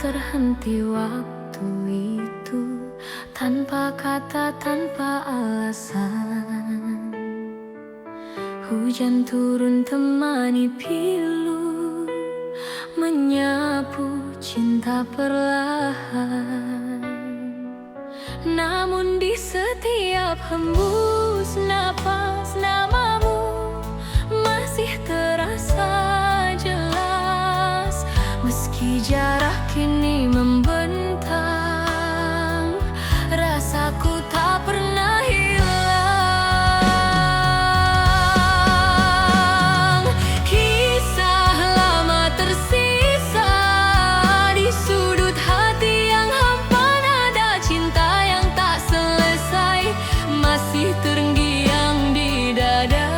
terhenti waktu itu, tanpa kata, tanpa alasan. Hujan turun temani pilu, menyapu cinta perlahan. Namun di setiap hembus napas, namamu masih terasa jelas. Meski jarak kini membentang, rasaku tak pernah hilang. Kisah lama tersisa di sudut hati yang hampa, nada cinta yang tak selesai masih terngiang di dada.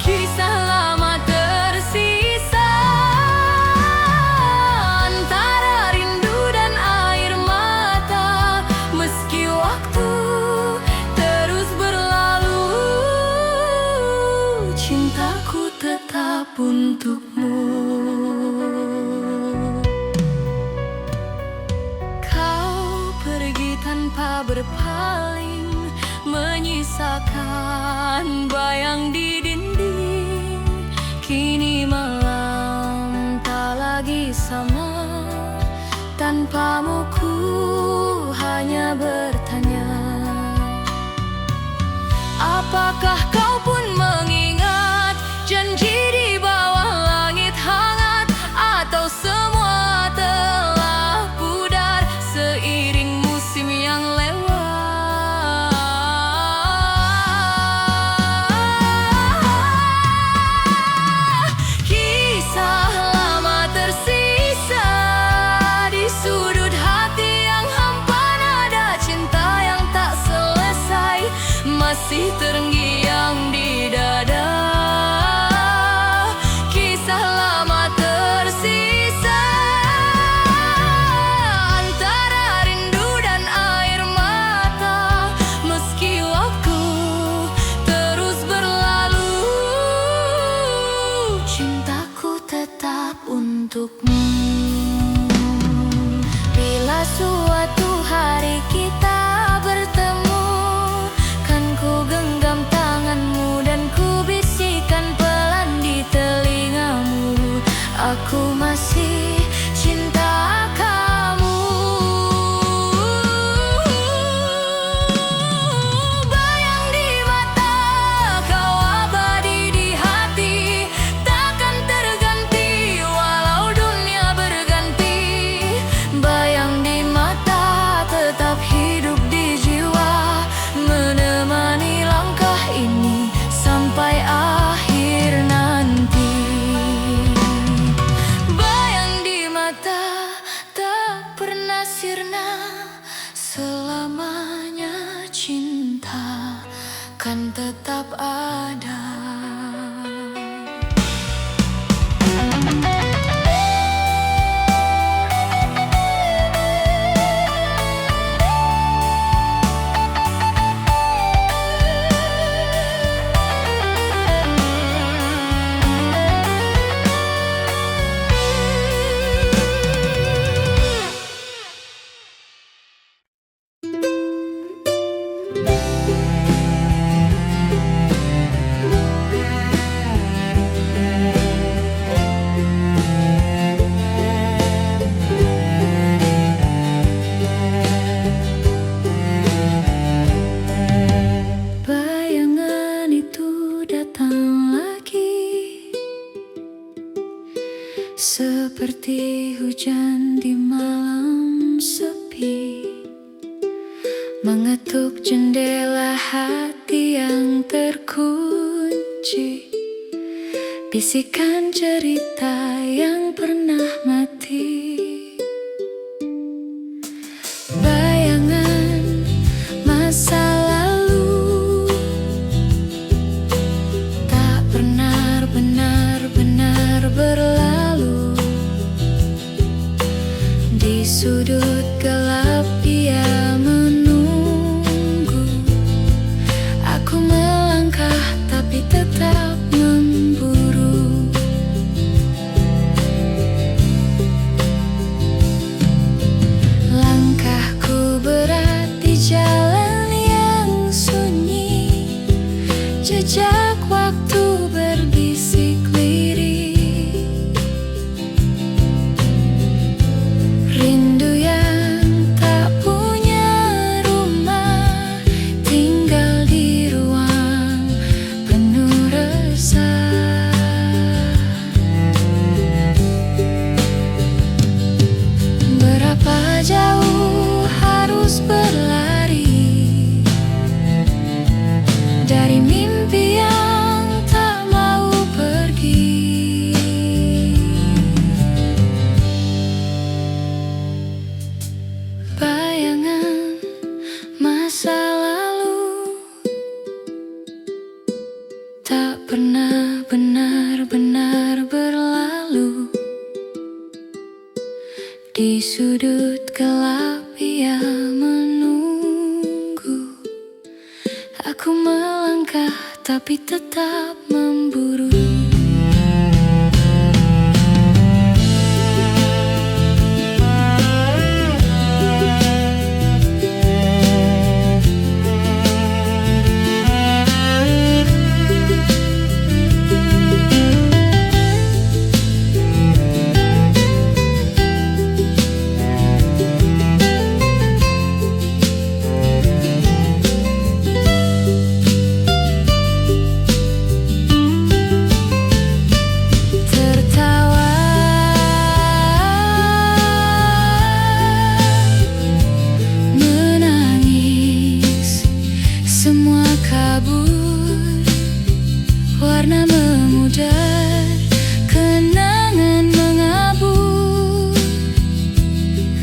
Kisah lama tersisa antara rindu dan air mata. Meski waktu terus berlalu, cintaku tetap untukmu. Kau pergi tanpa berpaling, menyisakan bayang di dinding. Kini malam tak lagi sama, tanpamu ku hanya bertanya, apakah kau pun mengingat janji di bawah langit hangat? Atau semua telah pudar seiring musim yang lewat? Kisah lama tersisa di sudut hati yang hampa, nada cinta yang tak selesai masih terngiang di dada. Kisah lama tersisa antara rindu dan air mata. Meski waktu terus berlalu, cintaku tetap untukmu. Bila suatu hari kita bertemu, kan ku genggam tanganmu dan ku bisikan pelan di telingamu, aku masih cinta kamu. Bayang di mata, kau abadi di hati, takkan terganti walau dunia berganti. Bayang di mata tetap hidup di jiwa, menemani langkah ini sampai akhir nanti. Bayang di mata tak pernah sirna, selamanya cinta kan tetap ada. Bayangan itu datang lagi, seperti hujan di malam sepi, mengetuk jendela hati yang terkunci, bisikan cerita yang pernah mati. Bayangan masa lalu tak pernah benar-benar berlalu. Di sudut gelap ia menunggu, aku melangkah tapi tetap memburu. sudut gelap ia menunggu. Aku melangkah tapi tetap memburu. Semua kabur, warna memudar, kenangan mengabur.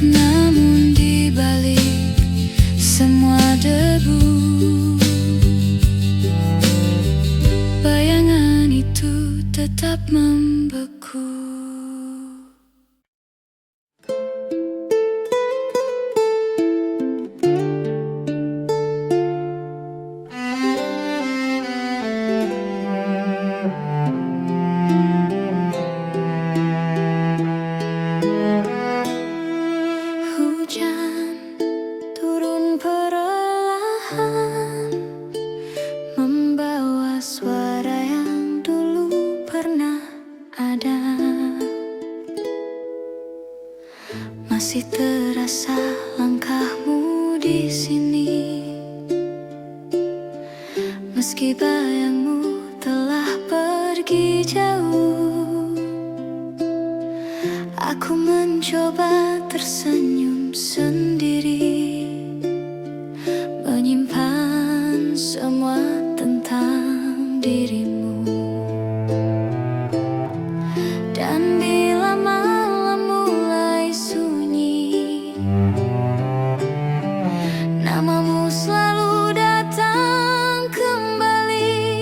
Namun di balik semua debu, bayangan itu tetap membeku. Hujan turun perlahan, membawa suara yang dulu pernah ada. Masih terasa langkahmu di sini, meski bayangmu telah pergi jauh. Aku mencoba tersenyum sendiri, menyimpan semua tentang dirimu. Dan bila malam mulai sunyi, namamu selalu datang kembali.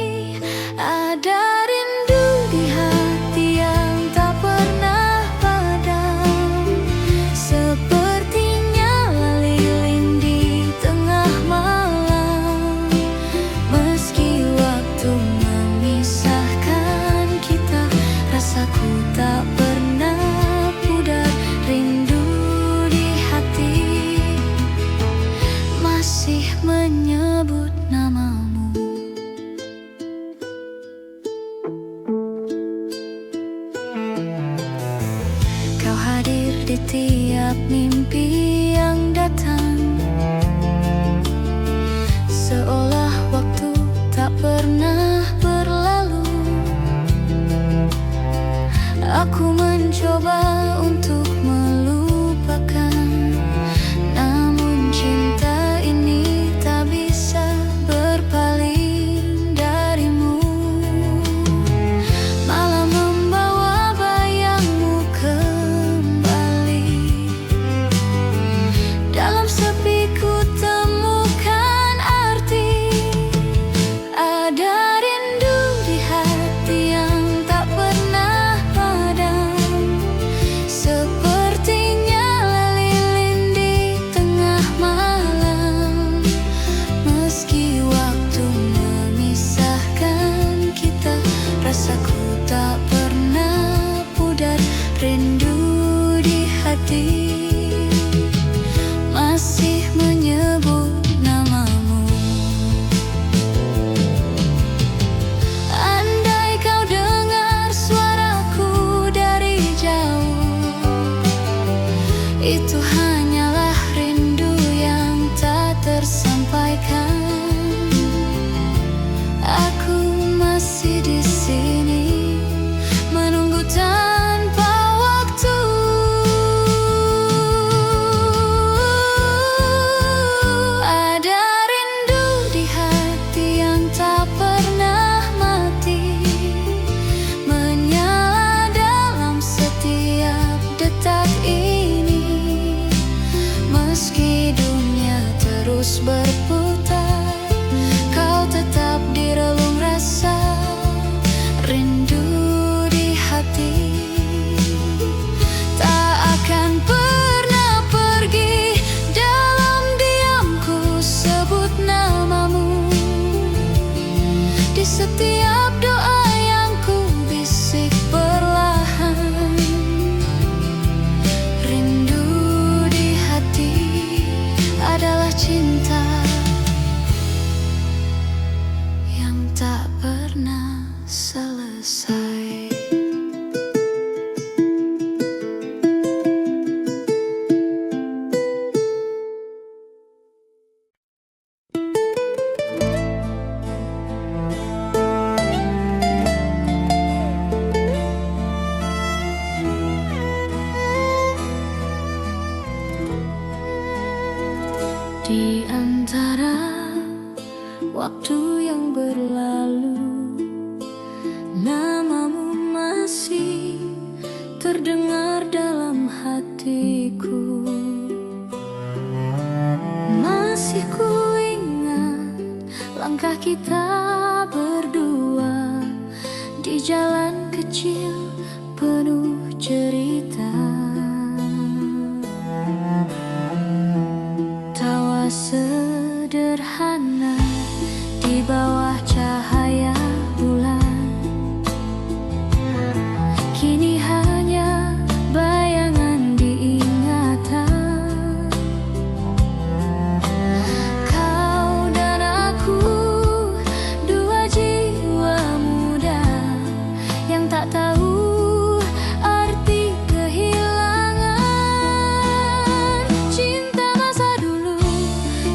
Ada rindu di hati yang tak pernah padam, sepertinya lilin di tengah malam. Meski waktu memisahkan kita, rasaku tak pernah pudar. Rindu di hati masih menyebut namamu. Kau hadir di tiap mimpi yang datang, seolah waktu tak pernah berlalu. Aku mencoba untuk melupakan, namun cinta ini tak bisa berpaling darimu. Malah membawa bayangmu kembali. Dalam sepi ku temukan arti. Ada rindu di hati yang tak pernah padam, sepertinya lilin di tengah malam. Meski waktu memisahkan kita, rasaku tak pernah pudar. Rindu di hati masih menyebut namamu. Andai kau dengar suaraku dari jauh, itu hanyalah rindu yang tak tersampaikan. Aku masih di sini, menunggu tanpa waktu. Ada rindu di hati yang tak pernah mati, menyala dalam setiap detak ini. Meski dunia terus berputar, kau tetap di relung rasa. Rindu di hati tak akan pernah waktu yang berlalu, namamu masih terdengar dalam hatiku. Masih ku ingat langkah kita berdua di jalan kecil penuh cerita. Tawa sederhana di bawah cahaya bulan, kini hanya bayangan di ingatan. Kau dan aku, dua jiwa muda yang tak tahu arti kehilangan. Cinta masa dulu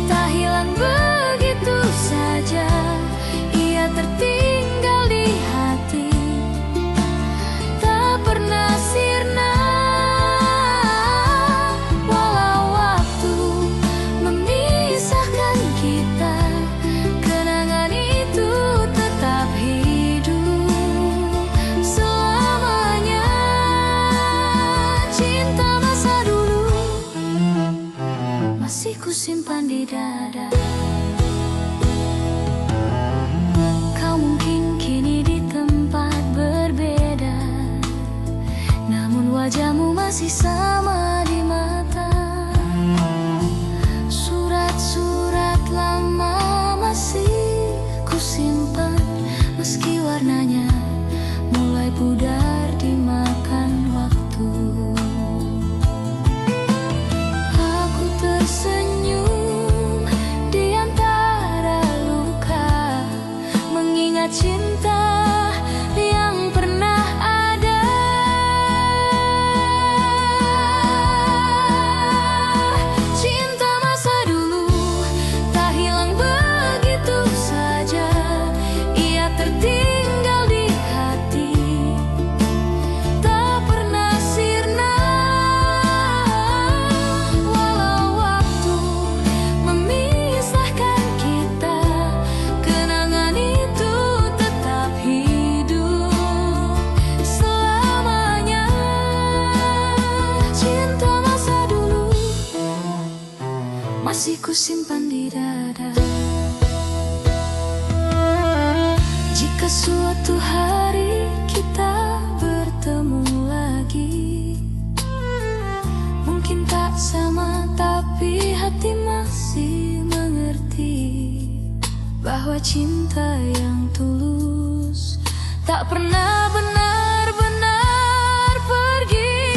tak hilang begitu saja, ia tertinggal di hati, tak pernah sirna. Walau waktu memisahkan kita, kenangan itu tetap hidup selamanya. Cinta masa dulu masih kusimpan di dada. Kau mungkin kini di tempat berbeda, namun wajahmu masih sama di mata. Surat-surat lama masih kusimpan, meski warnanya mulai pudar dimakan waktu. Aku tersenyum di antara luka, mengingat cinta yang pernah ada. Cinta masa dulu tak hilang begitu saja, ia tertinggal di hati, tak pernah sirna. Walau waktu memisahkan kita, kenangan itu tetap hidup selamanya. Cinta masa dulu masih kusimpan di dada. Jika suatu hari kita bertemu lagi, mungkin tak sama, tapi hati masih mengerti bahwa cinta yang tulus tak pernah benar-benar pergi.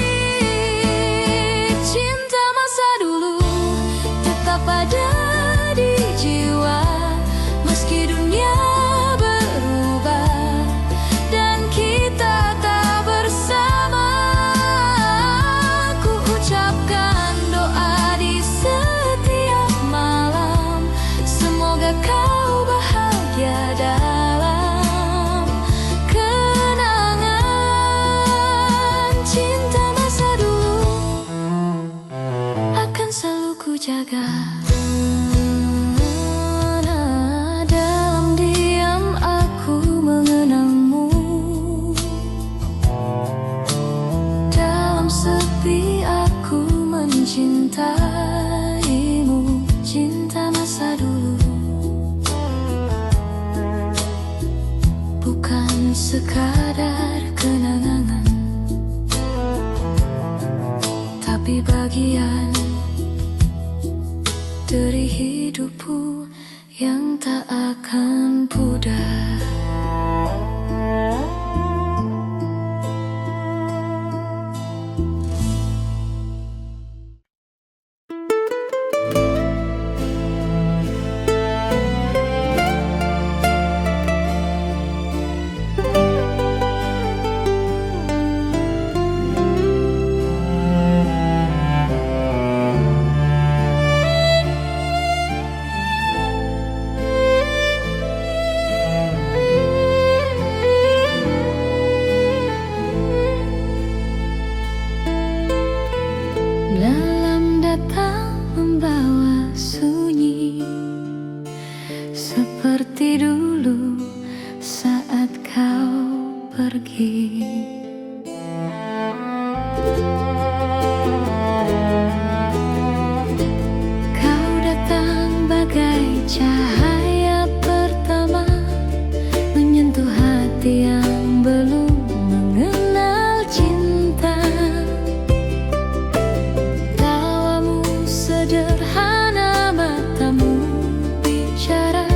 Cinta masa dulu tetap ada di jiwa, meski dunia berubah dan kita tak bersama. Ku ucapkan doa di setiap malam, semoga kau bahagia dalam kenangan. Cinta masa dulu akan selalu ku jaga. Dalam diam aku mengenangmu, dalam sepi aku mencintaimu. Cinta masa dulu bukan sekadar kenangan, tapi bagian dari hidupku yang tak akan pudar. Kau datang bagai cahaya pertama, menyentuh hati yang belum mengenal cinta. Tawamu sederhana, matamu bicara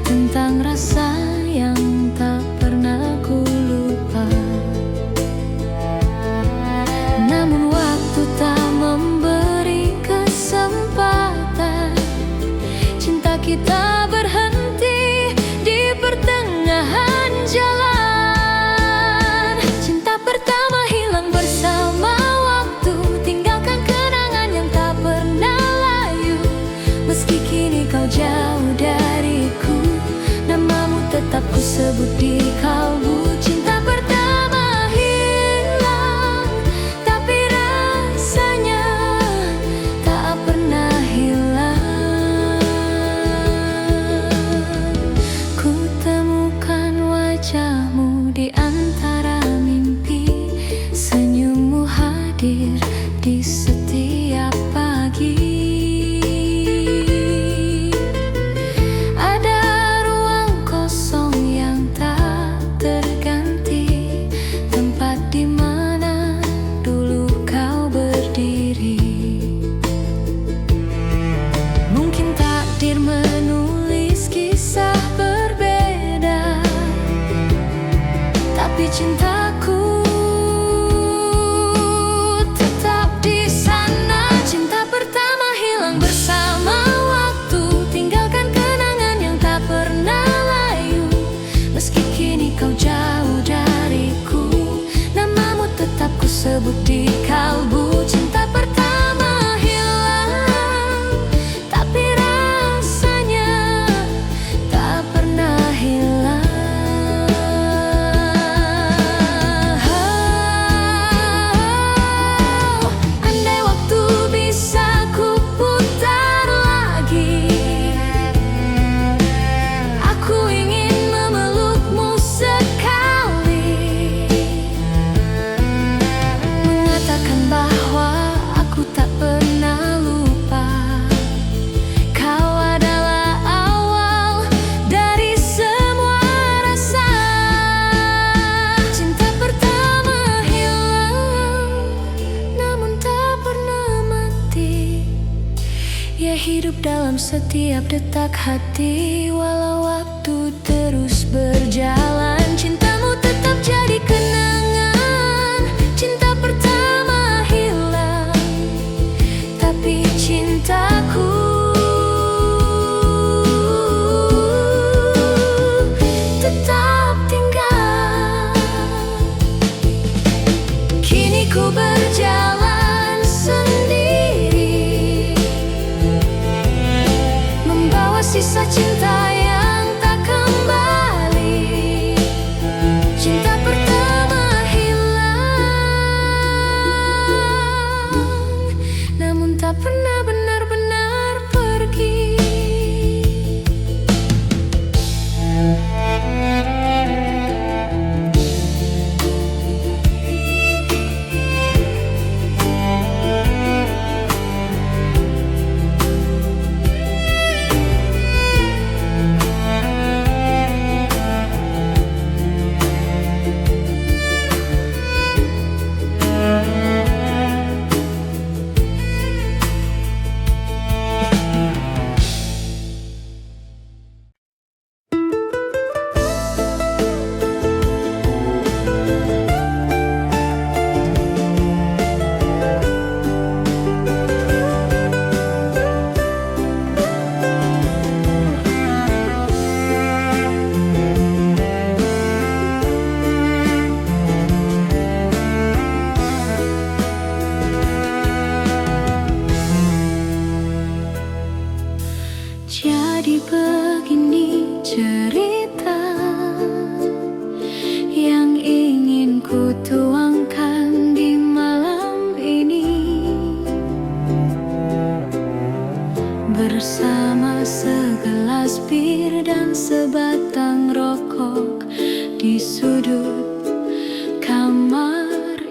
tentang rasa yang tak pernah ku lupa. Namun waktu tak memberi kesempatan, cinta kita berhenti di pertengahan jalan. Cinta pertama hilang bersama waktu, tinggalkan kenangan yang tak pernah layu. Meski kini kau jauh dariku, namamu tetap ku sebut di kalbu. Cinta pertama hilang, tapi rasanya tak pernah hilang. Ku temukan wajahmu di antara mimpi, senyummu hadir di setiap pagi. Ada ruang kosong yang tak terganti, tempat di mana dulu kau berdiri. Mungkin takdir menulis kisah berbeda, tapi cintaku tetap di sana. Cinta pertama hilang bersama waktu, tinggalkan kenangan yang tak pernah layu. Meski kini kau jauh dariku, namamu tetap ku sebut di kalbu. Cinta pertama hilang, tapi rasanya tak pernah hilang. Andai waktu bisa ku putar lagi, aku ingin memelukmu sekali, mengatakan bahwa aku tak pernah lupa. Kau adalah awal dari semua rasa. Cinta pertama hilang, namun tak pernah mati. Ia hidup dalam setiap detak hati, walau waktu terus berjalan. Cintamu tetap jadi kenangan. Cinta pertama hilang, tapi cintaku tetap tinggal. Kini ku berjalan sendiri, membawa sisa cinta yang tak kembali.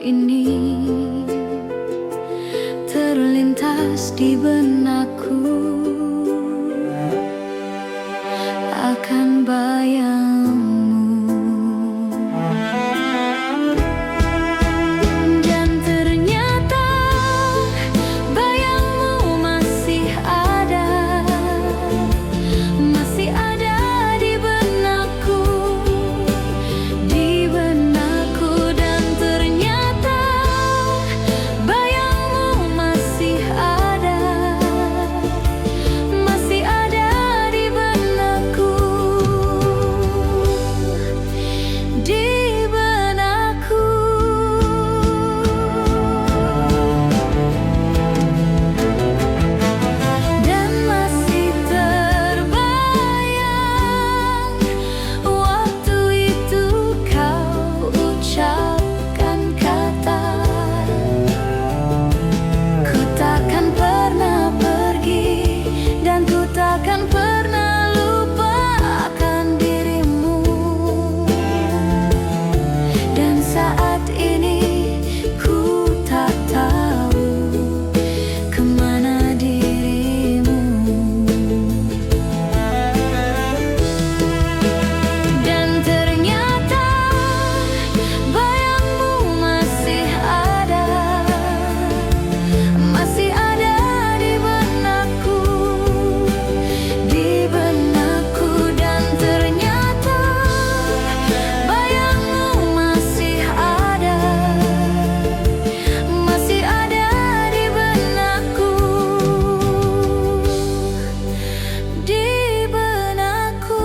ini terlintas di benakku akan bayangmu. Dan ternyata bayangmu masih ada di benakku, dan ternyata bayangmu masih ada di benakku, Dan masih terbayang waktu itu kau ucapkan kata, ku takkan pernah pergi dan ku takkan pernah lupakan dirimu. Dan saat ini ku tak tahu kemana dirimu. Dan ternyata bayangmu masih ada di benakku, dan ternyata bayangmu masih ada di benakku,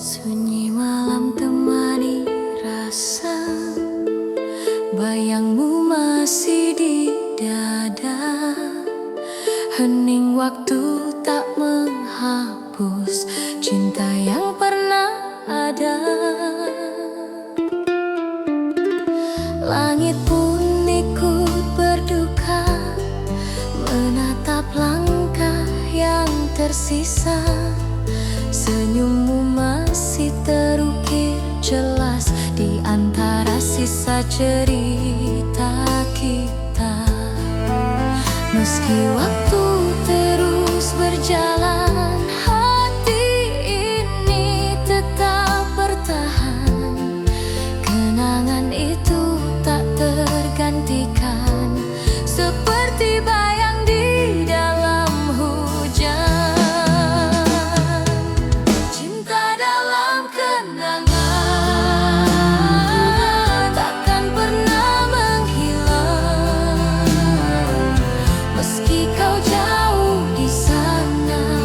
sunyi malam temani rasa bayangmu masih di dada, hening waktu tak menghapus cinta yang pernah ada. Langit pun ikut berduka menatap langkah yang tersisa. Senyummu masih terukir jelas di antara sisa cerita kita. Meski waktu terus berjalan, hati ini tetap bertahan. Kenangan itu tak tergantikan, seperti bayang di dalam hujan. Cinta dalam kenangan takkan pernah menghilang, meski kau jauh di sana.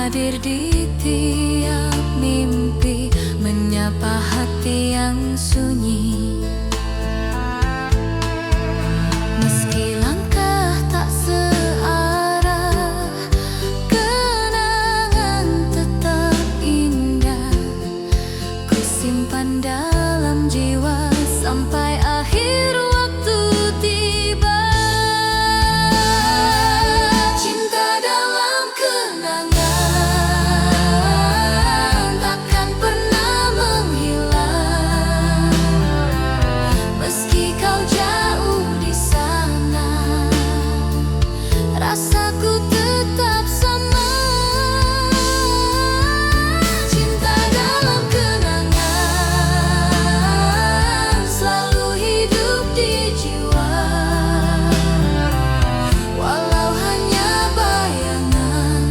hadir di tiap mimpi, menyapa hati yang sunyi. Meski langkah tak searah, kenangan tetap indah. Ku simpan dalam jiwa sampai akhir waktu tiba. Cinta dalam kenangan takkan pernah menghilang. Meski kau jauh di sana, rasaku tetap sama. Cinta dalam kenangan selalu hidup di jiwa, walau hanya bayangan,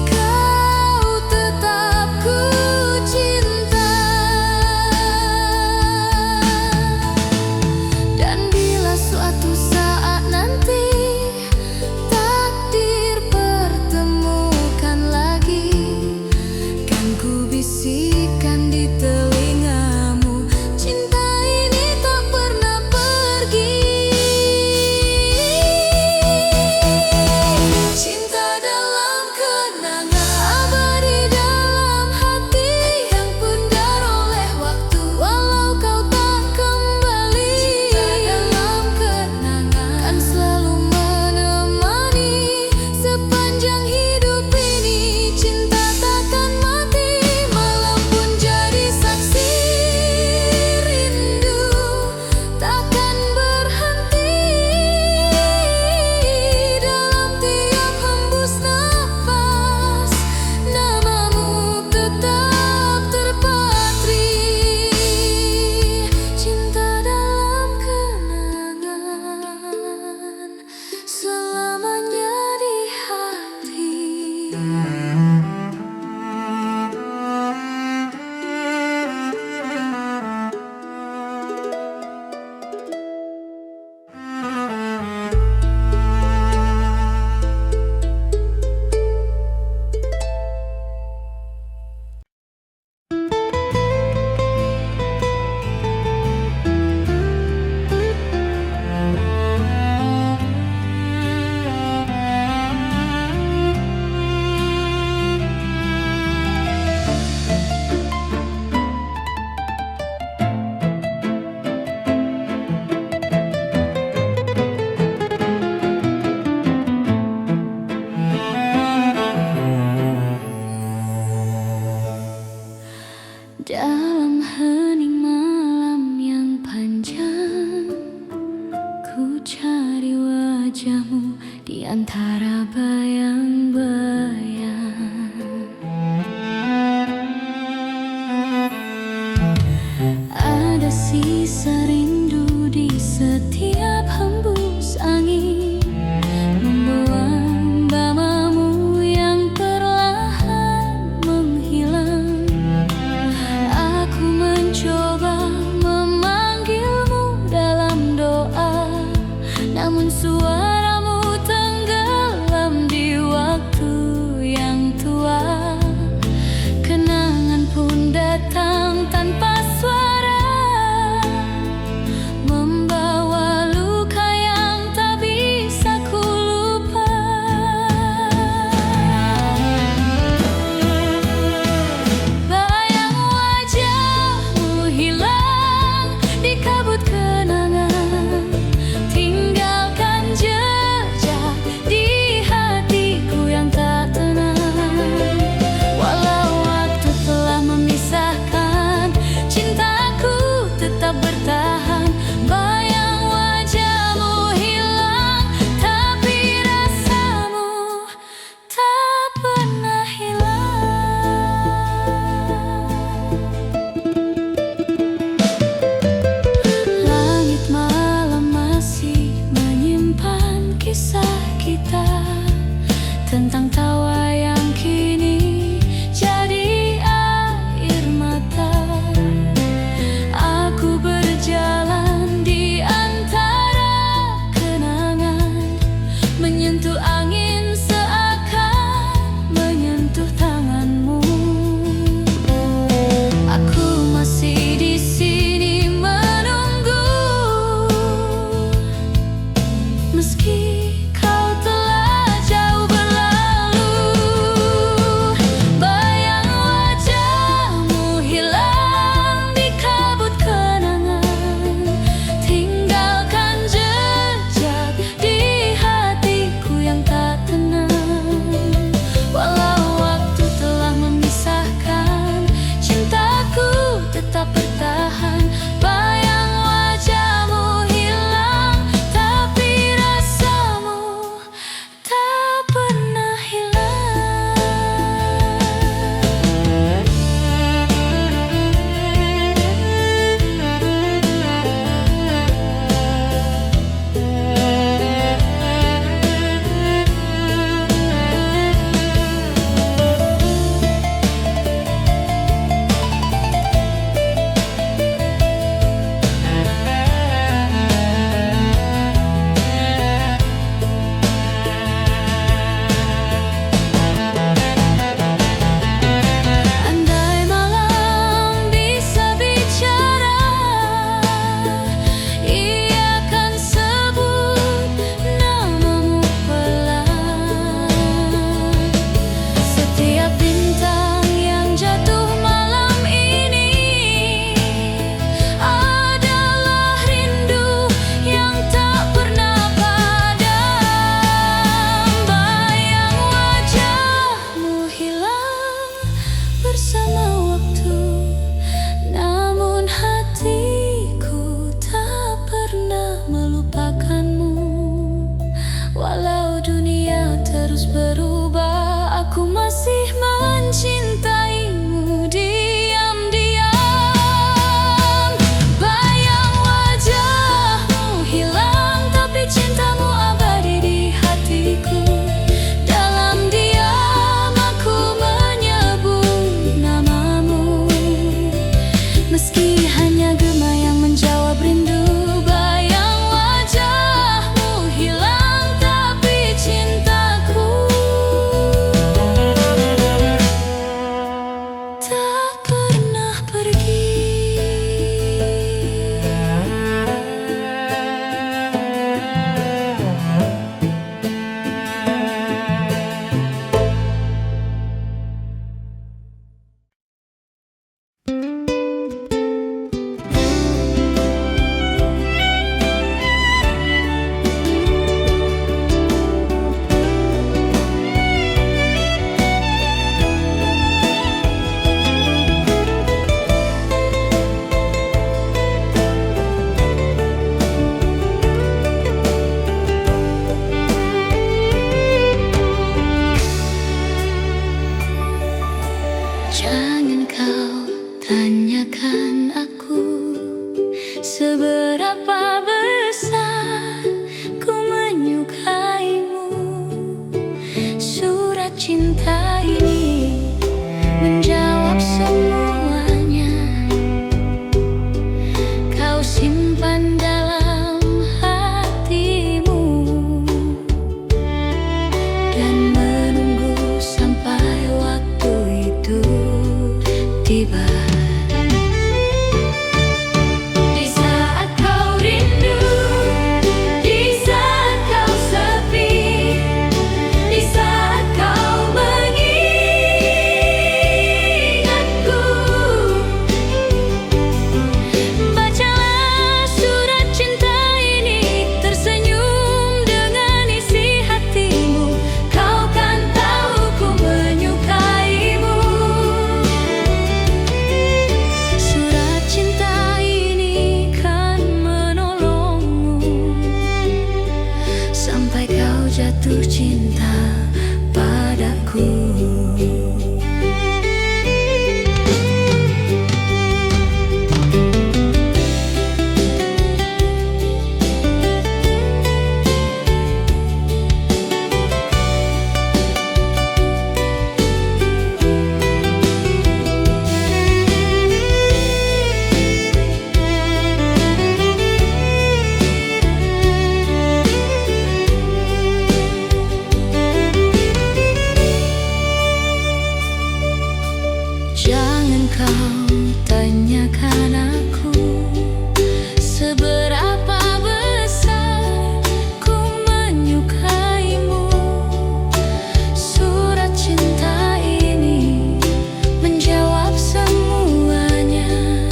kau tetap ku cinta. Dan bila suatu saat nanti takdir pertemukan lagi, kan ku bisikan di telingamu, cinta ini tak pernah pergi. Cinta dalam kenangan abadi dalam hati, yang pudar oleh waktu walau kau tak kembali. Cinta dalam kenangan kan selalu menemani sepanjang hidup ini. Cinta takkan mati walaupun jadi saksi rindu, takkan berhenti. Dalam tiap hembus nafas, namamu tetap terpatri. Cinta dalam kenangan selamanya di hati. Dalam hening malam yang panjang, ku cari wajahmu di antara bayang-bayang. Ada sisa rindu di setiap hembus angin, membawa bamamu yang perlahan menghilang. Aku mencoba memanggilmu dalam doa, namun suaramu tenggelam di waktu. cinta ini menjawab semuanya. Kau simpan dalam hatimu dan menunggu sampai waktu itu tiba. Jatuh cinta padaku. Jangan kau tanyakan aku seberapa besar ku menyukaimu. Surat cinta ini menjawab semuanya.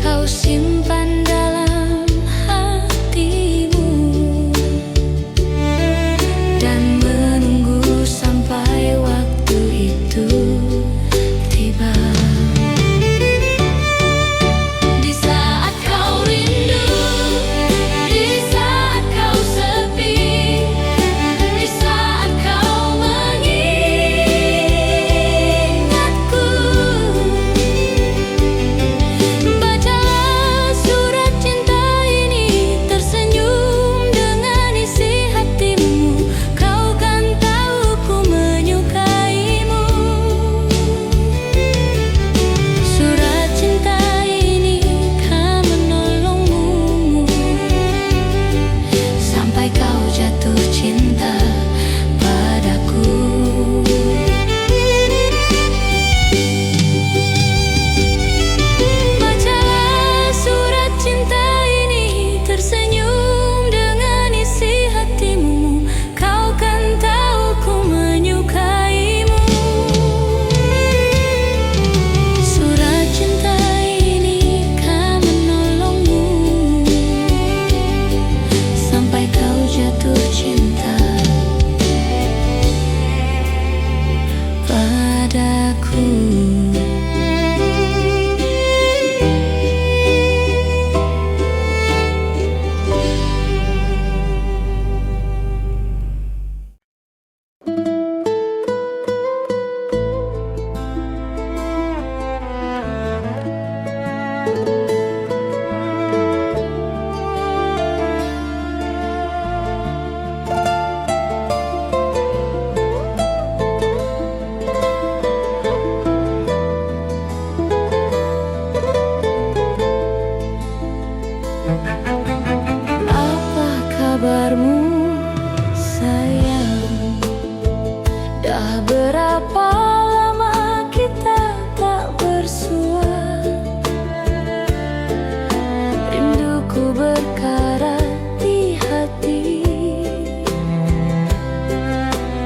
Kau simpan dalam hatimu dan menunggu sampai waktu itu tiba. Di saat kau rindu, di saat kau sepi, di saat kau mengingatku, bacalah surat cinta ini, tersenyum dengan isi hatimu. Kau kan tahu ku menyukaimu. Surat cinta ini kan menolongmu sampai kau jatuh cinta padaku. Bacalah surat cinta ini, tersenyum dengan isi hatimu. Kau kan tahu ku menyukaimu. Surat cinta ini kan menolongmu sampai kau jatuh cinta padaku. Apa kabarmu sayang? Dah berapa lama kita tak bersua? Rinduku berkarat di hati,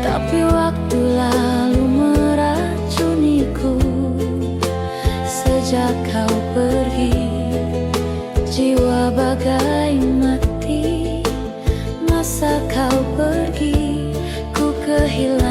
tapi waktu lalu meracuniku. Sejak kau pergi, jiwa bagai mati. Masa kau pergi, ku kehilangan